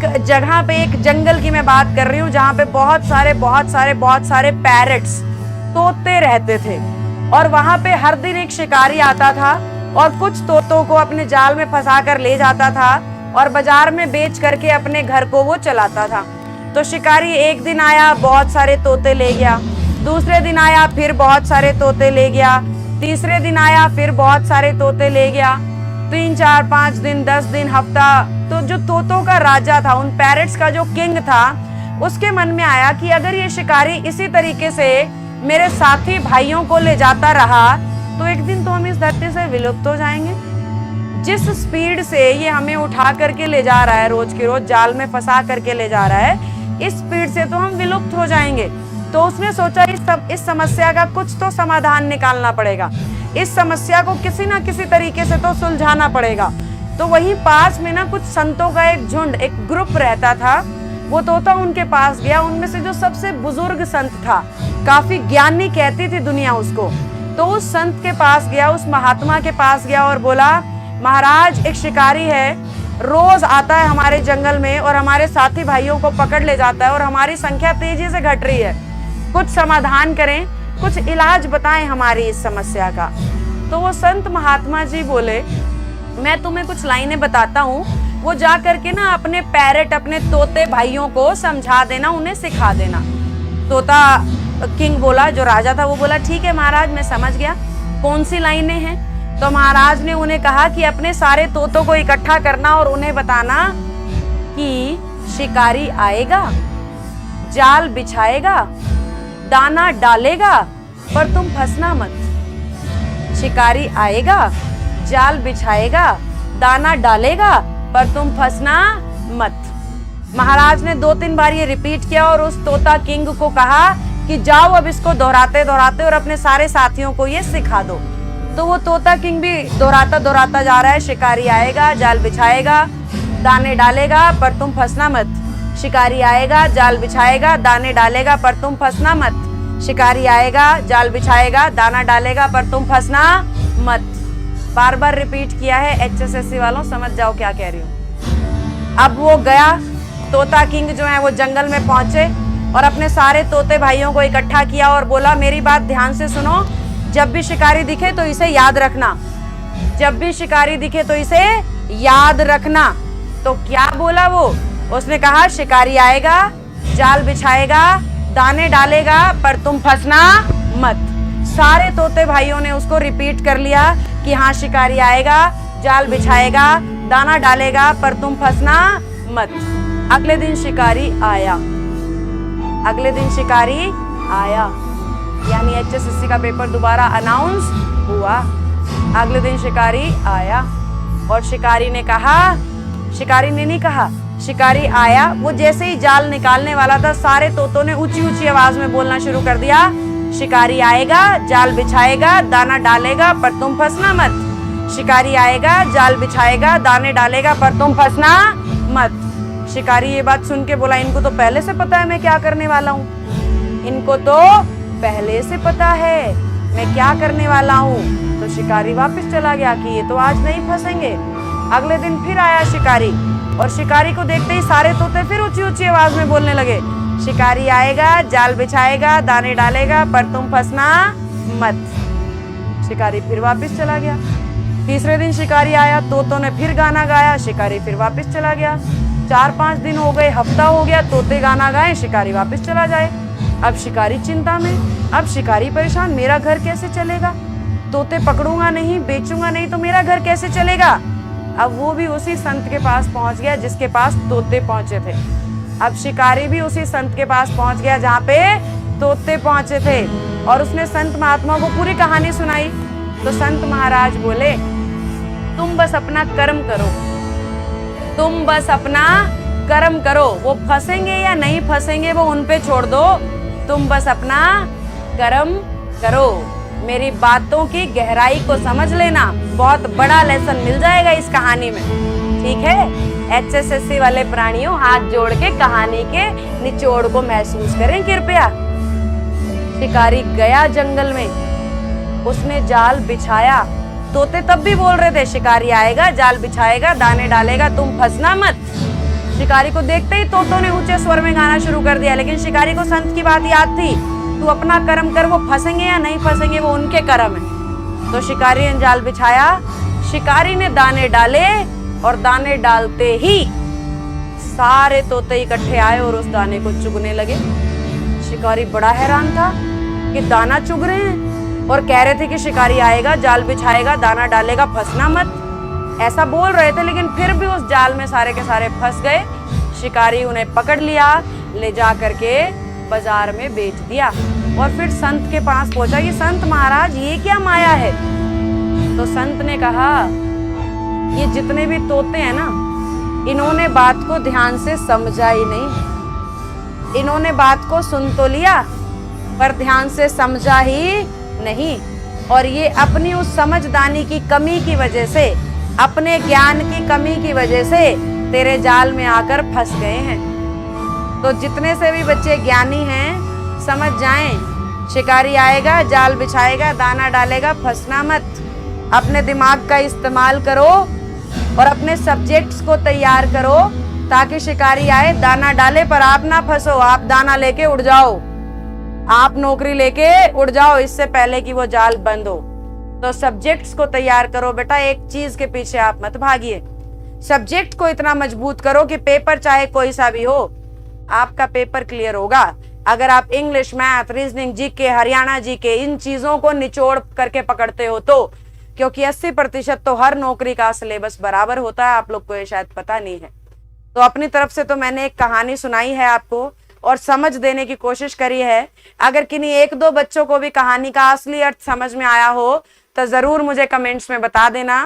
एक जगह पे, एक जंगल की मैं बात कर रही हूँ, जहाँ पे बहुत सारे पैरट्स, तोते रहते थे। और वहां पे हर दिन एक शिकारी आता था और कुछ तोतों को अपने जाल में फंसा कर ले जाता था और बाजार में बेच करके अपने घर को वो चलाता था। तो शिकारी एक दिन आया, बहुत सारे तोते ले गया। दूसरे दिन आया, फिर बहुत सारे तोते ले गया। तीसरे दिन आया, फिर बहुत सारे तोते ले गया। 3, 4, 5 दिन, 10 दिन, हफ्ता। तो जो तोतों का राजा था, उन पैरट्स का जो किंग था, उसके मन में आया कि अगर ये शिकारी इसी तरीके से मेरे साथी भाइयों को ले जाता रहा तो एक दिन तो हम इस धरती से विलुप्त हो जाएंगे। जिस स्पीड से ये हमें उठा करके ले जा रहा है, रोज के रोज जाल में फंसा करके ले जा रहा है, इस स्पीड से तो हम विलुप्त हो जाएंगे। तो उसने सोचा इस समस्या का कुछ तो समाधान निकालना पड़ेगा, इस समस्या को किसी ना किसी तरीके से तो सुलझाना पड़ेगा। तो वहीं पास में ना कुछ संतों का एक झुंड, एक ग्रुप रहता था। वो तोता उनके पास गया, उनमें से जो सबसे बुजुर्ग संत था, काफी ज्ञानी कहती थी दुनिया उसको, तो उस संत के पास गया, उस महात्मा के पास गया और बोला, महाराज एक शिकारी है, रोज आता है हमारे जंगल में और हमारे साथी भाइयों को पकड़ ले जाता है और हमारी संख्या तेजी से घट रही है, कुछ समाधान करें, कुछ इलाज बताएं हमारी इस समस्या का। तो वो संत महात्मा जी बोले, मैं तुम्हें कुछ लाइनें बताता हूँ, वो जा करके ना अपने पैरट, अपने तोते भाइयों को समझा देना, उन्हें सिखा देना। तोता किंग बोला, जो राजा था, वो बोला ठीक है महाराज, मैं समझ गया, कौन सी लाइनें हैं। तो महाराज ने उन्हें कहा कि अपने सारे तोतों को इकट्ठा करना और उन्हें बताना कि शिकारी आएगा, जाल बिछाएगा, दाना डालेगा, पर तुम फंसना मत। शिकारी आएगा, जाल बिछाएगा, दाना डालेगा, पर तुम फंसना मत। महाराज ने 2-3 बार ये रिपीट किया और उस तोता किंग को कहा कि जाओ अब इसको दोहराते दोहराते और अपने सारे साथियों को ये सिखा दो। तो वो तोता किंग भी दोहराता दोहराता जा रहा है, शिकारी आएगा, जाल बिछाएगा, दाने डालेगा, पर तुम फंसना मत। शिकारी आएगा, जाल बिछाएगा, दाने डालेगा, पर तुम फंसना मत। शिकारी आएगा, जाल बिछाएगा, दाना डालेगा, पर तुम फंसना मत। बार बार रिपीट किया है। HSSC वालों समझ जाओ क्या कह रही हूँ। अब वो गया, तोता किंग जो है वो जंगल में पहुंचे और अपने सारे तोते भाइयों को इकट्ठा किया और बोला, मेरी बात ध्यान से सुनो, जब भी शिकारी दिखे तो इसे याद रखना, जब भी शिकारी दिखे तो इसे याद रखना। तो क्या बोला वो? उसने कहा शिकारी आएगा, जाल बिछाएगा, दाने डालेगा, पर तुम फंसना मत। सारे तोते भाइयों ने उसको रिपीट कर लिया कि हाँ शिकारी आएगा, जाल बिछाएगा, दाना डालेगा, पर तुम फंसना मत। अगले दिन शिकारी आया, अगले दिन शिकारी आया, यानी HSSC का पेपर दोबारा अनाउंस हुआ। अगले दिन शिकारी आया और शिकारी ने कहा, शिकारी ने नहीं कहा, शिकारी आया। वो जैसे ही जाल निकालने वाला था, सारे तोतों ने ऊंची ऊंची आवाज में बोलना शुरू कर दिया, शिकारी आएगा, जाल बिछाएगा, दाना डालेगा, पर तुम फंसना मत। शिकारी आएगा, जाल बिछाएगा, दाने डालेगा, पर तुम फंसना मत। शिकारी ये बात सुन के बोला, इनको तो पहले से पता है मैं क्या करने वाला हूँ, इनको तो पहले से पता है मैं क्या करने वाला हूँ। तो शिकारी वापस चला गया कि ये तो आज नहीं फंसेंगे। अगले दिन फिर आया शिकारी और शिकारी को देखते ही सारे तोते फिर ऊंची ऊंची आवाज में बोलने लगे, शिकारी आएगा, जाल बिछाएगा, दाने डालेगा, पर तुम फंसना मत। शिकारी फिर वापस चला गया। तीसरे दिन शिकारी आया, तोतों ने फिर गाना गाया, शिकारी फिर वापस चला गया। 4-5 दिन हो गए, हफ्ता हो गया, तोते गाना गाए, शिकारी वापस चला जाए। अब शिकारी चिंता में, अब शिकारी परेशान, मेरा घर कैसे चलेगा, तोते पकड़ूंगा नहीं, बेचूंगा नहीं तो मेरा घर कैसे चलेगा। अब वो भी उसी संत के पास पहुंच गया जिसके पास तोते पहुंचे थे। अब शिकारी भी उसी संत के पास पहुंच गया जहाँ पे तोते पहुंचे थे और उसने संत महात्मा को पूरी कहानी सुनाई। तो संत महाराज बोले, तुम बस अपना कर्म करो, तुम बस अपना कर्म करो, वो फंसेंगे या नहीं फंसेंगे वो उन पे छोड़ दो, तुम बस अपना कर्म करो। मेरी बातों की गहराई को समझ लेना, बहुत बड़ा लेसन मिल जाएगा इस कहानी में, ठीक है। HSSC वाले प्राणियों, हाथ जोड़ के कहानी के निचोड़ को महसूस करें कृपया। शिकारी गया जंगल में, उसने जाल बिछाया, तोते तब भी बोल रहे थे शिकारी आएगा, जाल बिछाएगा, दाने डालेगा, तुम फंसना मत। शिकारी को देखते ही तोतों ने ऊंचे स्वर में गाना शुरू कर दिया, लेकिन शिकारी को संत की बात याद थी, तू अपना कर्म कर, वो फंसेंगे या नहीं फंसेंगे वो उनके कर्म है। तो शिकारी ने जाल बिछाया, शिकारी ने दाने डाले और दाने डालते ही सारे तोते इकट्ठे आए और उस दाने को चुगने लगे। शिकारी बड़ा हैरान था कि दाना चुग रहे हैं और कह रहे थे कि शिकारी आएगा, जाल बिछाएगा, दाना डालेगा, फंसना मत, ऐसा बोल रहे थे, लेकिन फिर भी उस जाल में सारे के सारे फंस गए। शिकारी उन्हें पकड़ लिया, ले जा करके बाजार में बेच दिया और फिर संत के पास पहुंचा कि संत महाराज ये क्या माया है। तो संत ने कहा, ये जितने भी तोते हैं ना, इन्होंने बात को ध्यान से समझा ही नहीं, इन्होंने बात को सुन तो लिया पर ध्यान से समझा ही नहीं, और ये अपनी उस समझदारी की कमी की वजह से, अपने ज्ञान की कमी की वजह से तेरे जाल में आकर फंस गए हैं। तो जितने से भी बच्चे ज्ञानी हैं समझ जाएं, शिकारी आएगा, जाल बिछाएगा, दाना डालेगा, फंसना मत। अपने दिमाग का इस्तेमाल करो और अपने सब्जेक्ट्स को तैयार करो ताकि शिकारी आए, दाना डाले, पर आप ना फंसो, आप दाना लेके उड़ जाओ, आप नौकरी लेके उड़ जाओ इससे पहले कि वो जाल बंद हो। तो सब्जेक्ट्स को तैयार करो बेटा, एक चीज के पीछे आप मत भागिए। सब्जेक्ट को इतना मजबूत करो कि पेपर चाहे कोई सा भी हो, आपका पेपर क्लियर होगा। अगर आप English, math, reasoning, GK, Haryana GK, इन चीजों को निचोड़ करके पकड़ते हो तो, क्योंकि 80% तो हर नौकरी का सिलेबस बराबर होता है, आप लोग को ये शायद पता नहीं है। तो अपनी तरफ से तो मैंने एक कहानी सुनाई है आपको और समझ देने की कोशिश करी है। अगर किन्हीं एक दो बच्चों को भी कहानी का असली अर्थ समझ में आया हो तो जरूर मुझे कमेंट्स में बता देना।